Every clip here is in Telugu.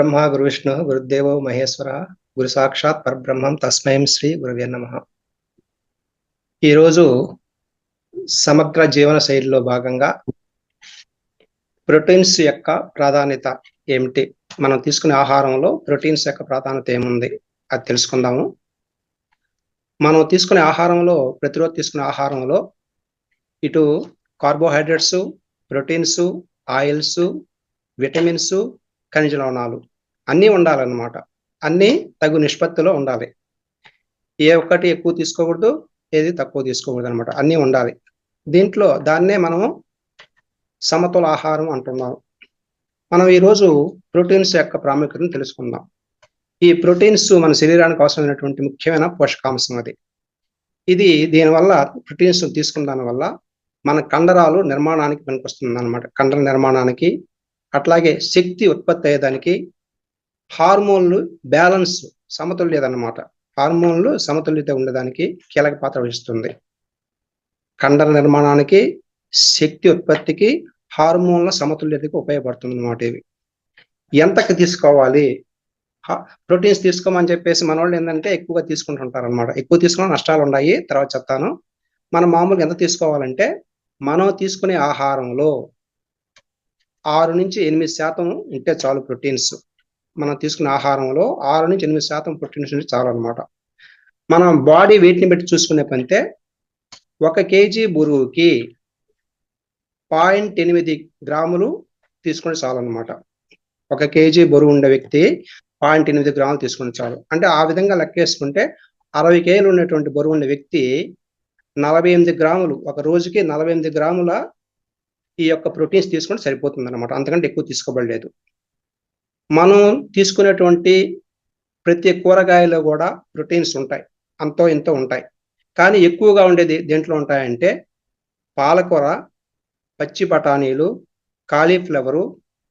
గురుబ్రహ్మ గురువిష్ణు గురుదేవో మహేశ్వర గురు సాక్షాత్ పరబ్రహ్మం తస్మై శ్రీ గురవే నమః. ఈరోజు సమగ్ర జీవన శైలిలో భాగంగా ప్రోటీన్స్ యొక్క ప్రాధాన్యత ఏమిటి, మనం తీసుకునే ఆహారంలో ప్రోటీన్స్ యొక్క ప్రాధాన్యత ఏముంది అది తెలుసుకుందాము. మనం తీసుకునే ఆహారంలో, ప్రతిరోజు తీసుకునే ఆహారంలో ఇటు కార్బోహైడ్రేట్స్, ప్రోటీన్స్, ఆయిల్స్, విటమిన్స్, ఖనిజ లవణాలు అన్నీ ఉండాలన్నమాట. అన్నీ తగు నిష్పత్తిలో ఉండాలి. ఏ ఒక్కటి ఎక్కువ తీసుకోకూడదు, ఏది తక్కువ తీసుకోకూడదు అనమాట. అన్నీ ఉండాలి. దీంట్లో దాన్నే మనము సమతుల ఆహారం అంటున్నాం. మనం ఈరోజు ప్రోటీన్స్ యొక్క ప్రాముఖ్యతను తెలుసుకుందాం. ఈ ప్రోటీన్స్ మన శరీరానికి అవసరమైనటువంటి ముఖ్యమైన పోషకాంశం. ఇది దీనివల్ల ప్రోటీన్స్ తీసుకున్న దానివల్ల మన కండరాలు నిర్మాణానికి పనికొస్తుంది అనమాట. కండర నిర్మాణానికి, అట్లాగే శక్తి ఉత్పత్తి అయ్యేదానికి, హార్మోన్లు బ్యాలెన్స్ సమతుల్యత అన్నమాట. హార్మోన్లు సమతుల్యత ఉండడానికి కీలక పాత్ర వహిస్తుంది. కండర నిర్మాణానికి, శక్తి ఉత్పత్తికి, హార్మోన్ల సమతుల్యతకి ఉపయోగపడుతుంది అన్నమాట. ఇవి ఎంతకు తీసుకోవాలి? ప్రోటీన్స్ తీసుకోమని చెప్పేసి మన వాళ్ళు ఏంటంటే ఎక్కువగా తీసుకుంటుంటారు అనమాట. ఎక్కువ తీసుకున్న నష్టాలు ఉన్నాయి, తర్వాత చెప్తాను. మనం మామూలుగా ఎంత తీసుకోవాలంటే, మనం తీసుకునే ఆహారంలో 6 నుంచి 8% ఉంటే చాలు ప్రోటీన్స్. మనం తీసుకునే ఆహారంలో 6 నుంచి 8% ప్రోటీన్స్ ఉంటే చాలు అనమాట. మనం బాడీ వెయిట్ని బట్టి చూసుకునే పంతే 1 kg బరువుకి 0.8 గ్రాములు తీసుకుంటే చాలు అనమాట. 1 kg బరువు ఉండే వ్యక్తి 0.8 గ్రాములు తీసుకుంటే చాలు. అంటే ఆ విధంగా లెక్కేసుకుంటే 60 kg ఉన్నటువంటి బరువు ఉన్న వ్యక్తి 48 గ్రాములు, ఒక రోజుకి 48 గ్రాముల ఈ యొక్క ప్రోటీన్స్ తీసుకుంటే సరిపోతుంది అనమాట. అంతకంటే ఎక్కువ తీసుకోబడలేదు. మనం తీసుకునేటువంటి ప్రతి కూరగాయలో కూడా ప్రోటీన్స్ ఉంటాయి, అంతో ఇంతో ఉంటాయి. కానీ ఎక్కువగా ఉండేది దేంట్లో ఉంటాయంటే పాలకూర, పచ్చి బఠానీలు, కాలీఫ్లవరు,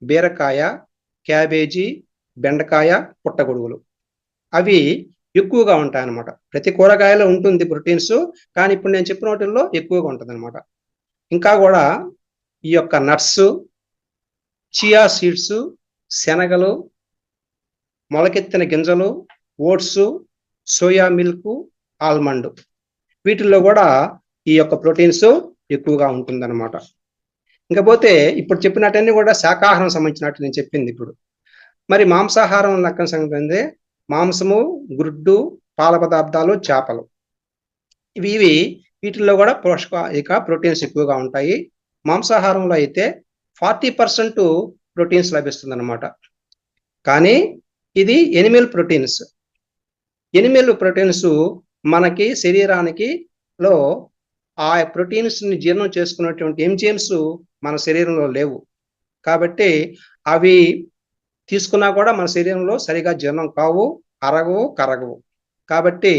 బీరకాయ, క్యాబేజీ, బెండకాయ, పుట్టగొడుగులు. అవి ఎక్కువగా ఉంటాయి అన్నమాట. ప్రతి కూరగాయలో ఉంటుంది ప్రోటీన్స్, కానీ ఇప్పుడు నేను చెప్పిన వాటిల్లో ఎక్కువగా ఉంటుంది అనమాట. ఇంకా కూడా ఈ యొక్క నట్స్, చియా సీడ్స్, శనగలు, మొలకెత్తిన గింజలు, ఓట్స్, సోయా మిల్క్, ఆల్మండ్, వీటిల్లో కూడా ఈ యొక్క ప్రోటీన్స్ ఎక్కువగా ఉంటుందన్నమాట. ఇంకపోతే ఇప్పుడు చెప్పినట్టన్నీ కూడా శాకాహారం సంబంధించినట్టు నేను చెప్పింది. ఇప్పుడు మరి మాంసాహారం లెక్కన సంబంధించి మాంసము, గుడ్డు, పాల పదార్థాలు, చేపలు, వీటిల్లో కూడా ప్రోటీన్స్ ఎక్కువగా ఉంటాయి. మాంసాహారంలో అయితే 40% ప్రోటీన్స్ లభిస్తుంది అనమాట. కానీ ఇది ఎనిమల్ ప్రోటీన్స్. ఎనిమల్ ప్రోటీన్స్ మనకి శరీరానికి లో ఆ ప్రోటీన్స్ ని జీర్ణం చేసుకున్నటువంటి ఎంజైమ్స్ మన శరీరంలో లేవు. కాబట్టి అవి తీసుకున్నా కూడా మన శరీరంలో సరిగా జీర్ణం కావు, అరగవు, కరగవు. కాబట్టి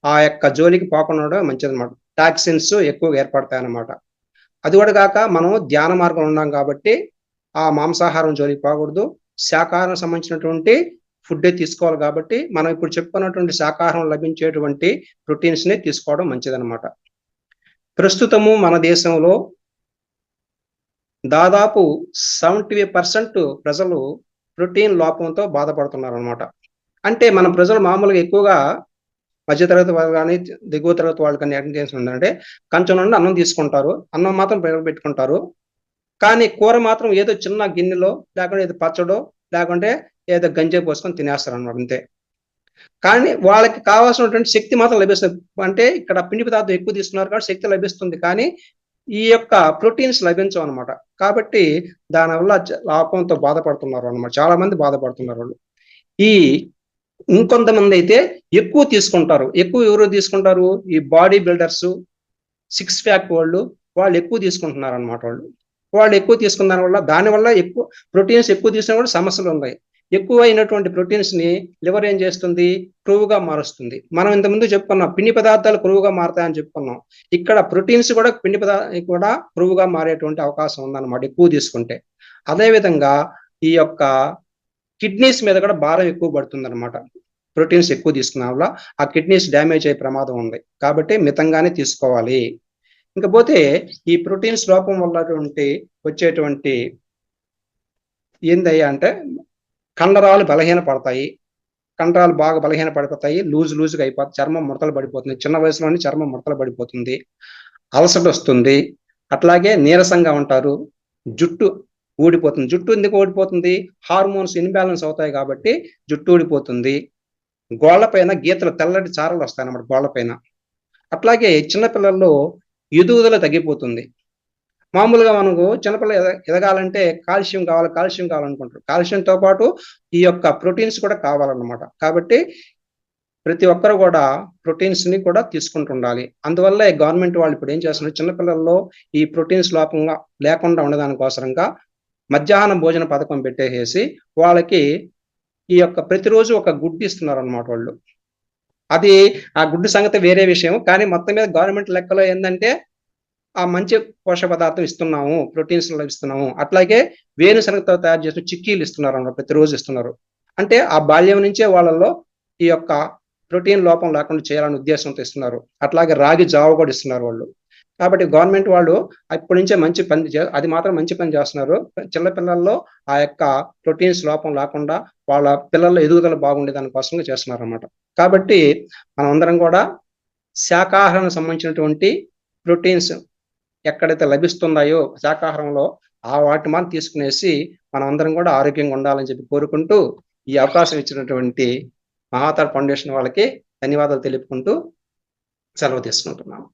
ఆ యొక్క జోలికి పోకుండా మంచిదన్నమాట. టాక్సిన్స్ ఎక్కువగా ఏర్పడతాయి అన్నమాట. అది కూడా కాక మనం ధ్యాన మార్గం ఉన్నాం కాబట్టి ఆ మాంసాహారం జోలికి పోకూడదు. శాకాహారం సంబంధించినటువంటి ఫుడ్డే తీసుకోవాలి. కాబట్టి మనం ఇప్పుడు చెప్పుకున్నటువంటి శాకాహారం లభించేటువంటి ప్రోటీన్స్ ని తీసుకోవడం మంచిదన్నమాట. ప్రస్తుతము మన దేశంలో దాదాపు 70% ప్రజలు ప్రోటీన్ లోపంతో బాధపడుతున్నారు అనమాట. అంటే మన ప్రజలు మామూలుగా ఎక్కువగా మధ్యతరగతి వాళ్ళు కానీ, దిగువ తరగతి వాళ్ళు కానీ ఏం చేస్తుందంటే కొంచెం నుండి అన్నం తీసుకుంటారు, అన్నం మాత్రం పెట్టుకుంటారు. కానీ కూర మాత్రం ఏదో చిన్న గిన్నెలో, లేకుంటే ఏదో పచ్చడో, లేకుంటే ఏదో గంజే పోసుకొని తినేస్తారు అన్నమాట, అంతే. కానీ వాళ్ళకి కావాల్సినటువంటి శక్తి మాత్రం లభిస్తుంది. అంటే ఇక్కడ పిండి పదార్థం ఎక్కువ తీసుకున్నారు కాబట్టి శక్తి లభిస్తుంది, కానీ ఈ యొక్క ప్రోటీన్స్ లభించవు అనమాట. కాబట్టి దానివల్ల లోపంతో బాధపడుతున్నారు అనమాట. చాలా మంది బాధపడుతున్నారు వాళ్ళు. ఇంకొంతమంది అయితే ఎక్కువ తీసుకుంటారు. ఎక్కువ ఎవరు తీసుకుంటారు? ఈ బాడీ బిల్డర్స్, 6 ప్యాక్ వాళ్ళు ఎక్కువ తీసుకుంటున్నారు అనమాట. వాళ్ళు ఎక్కువ తీసుకున్న దానివల్ల ఎక్కువ ప్రోటీన్స్ ఎక్కువ తీసుకున్నా కూడా సమస్యలు ఉన్నాయి. ఎక్కువ అయినటువంటి ప్రోటీన్స్ ని లివర్ ఏం చేస్తుంది? క్రొవ్వుగా మారుస్తుంది. మనం ఇంతకుముందు చెప్పుకున్నాం పిండి పదార్థాలు క్రొవ్వుగా మారుతాయని చెప్పుకున్నాం. ఇక్కడ ప్రోటీన్స్ కూడా పిండి పదార్థాలు కూడా క్రొవ్వుగా మారేటువంటి అవకాశం ఉందన్నమాట ఎక్కువ తీసుకుంటే. అదేవిధంగా ఈ యొక్క కిడ్నీస్ మీద కూడా భారం ఎక్కువ పడుతుంది అనమాట. ప్రోటీన్స్ ఎక్కువ తీసుకున్న వల్ల ఆ కిడ్నీస్ డ్యామేజ్ అయ్యే ప్రమాదం ఉంది. కాబట్టి మితంగానే తీసుకోవాలి. ఇంకపోతే ఈ ప్రోటీన్స్ లోపం వల్ల వచ్చేటువంటి ఏందయ్యా అంటే కండరాలు బలహీన పడతాయి, కండరాలు బాగా బలహీన పడిపోతాయి, లూజ్గా అయిపోతుంది, చర్మం ముడతలు పడిపోతుంది, చిన్న వయసులోనే చర్మం ముడతలు పడిపోతుంది, అలసట వస్తుంది, అట్లాగే నీరసంగా ఉంటారు, జుట్టు ఊడిపోతుంది. జుట్టు ఎందుకు ఊడిపోతుంది? హార్మోన్స్ ఇన్బ్యాలెన్స్ అవుతాయి కాబట్టి జుట్టు ఊడిపోతుంది. గోళ్లపైన గీతలు, తెల్లటి చారలు వస్తాయి అన్నమాట గోళ్లపైన. అట్లాగే చిన్నపిల్లల్లో ఎదుగుదల తగ్గిపోతుంది. మామూలుగా మనకు చిన్నపిల్లలు ఎదగాలంటే కాల్షియం కావాలనుకుంటారు. కాల్షియంతో పాటు ఈ యొక్క ప్రోటీన్స్ కూడా కావాలన్నమాట. కాబట్టి ప్రతి ఒక్కరు కూడా ప్రోటీన్స్ ని కూడా తీసుకుంటుండాలి. అందువల్ల గవర్నమెంట్ వాళ్ళు ఇప్పుడు ఏం చేస్తున్నారు, చిన్నపిల్లల్లో ఈ ప్రోటీన్స్ లోపంగా లేకుండా ఉండడానికోసరంగా మధ్యాహ్న భోజన పథకం పెట్టేసి వాళ్ళకి ఈ యొక్క ప్రతిరోజు ఒక గుడ్డు ఇస్తున్నారు అన్నమాట వాళ్ళు. అది ఆ గుడ్డు సంగతి వేరే విషయం, కానీ మొత్తం మీద గవర్నమెంట్ లెక్కలో ఏంటంటే ఆ మంచి పోషక పదార్థం ఇస్తున్నాము, ప్రోటీన్స్ ఇస్తున్నాము. అట్లాగే వేరుశనగతో తయారు చేసిన చిక్కీలు ఇస్తున్నారు అన్నమాట, ప్రతిరోజు ఇస్తున్నారు. అంటే ఆ బాల్యం నుంచే వాళ్ళలో ఈ యొక్క ప్రోటీన్ లోపం లేకుండా చేయాలనే ఉద్దేశంతో ఇస్తున్నారు. అట్లాగే రాగి జావ కూడా ఇస్తున్నారు వాళ్ళు. కాబట్టి గవర్నమెంట్ వాళ్ళు ఇప్పటి నుంచే మంచి పని అది మాత్రం మంచి పని చేస్తున్నారు. చిన్నపిల్లల్లో ఆ యొక్క ప్రోటీన్స్ లోపం లేకుండా వాళ్ళ పిల్లల ఎదుగుదల బాగుండే దానికోసంగా చేస్తున్నారు అన్నమాట. కాబట్టి మనం అందరం కూడా శాకాహారానికి సంబంధించినటువంటి ప్రోటీన్స్ ఎక్కడైతే లభిస్తున్నాయో శాకాహారంలో ఆ వాటి మనం తీసుకునేసి మనం అందరం కూడా ఆరోగ్యంగా ఉండాలని చెప్పి కోరుకుంటూ ఈ అవకాశం ఇచ్చినటువంటి మహావతార్ ఫౌండేషన్ వాళ్ళకి ధన్యవాదాలు తెలుపుకుంటూ సెలవు తీసుకుంటున్నాను.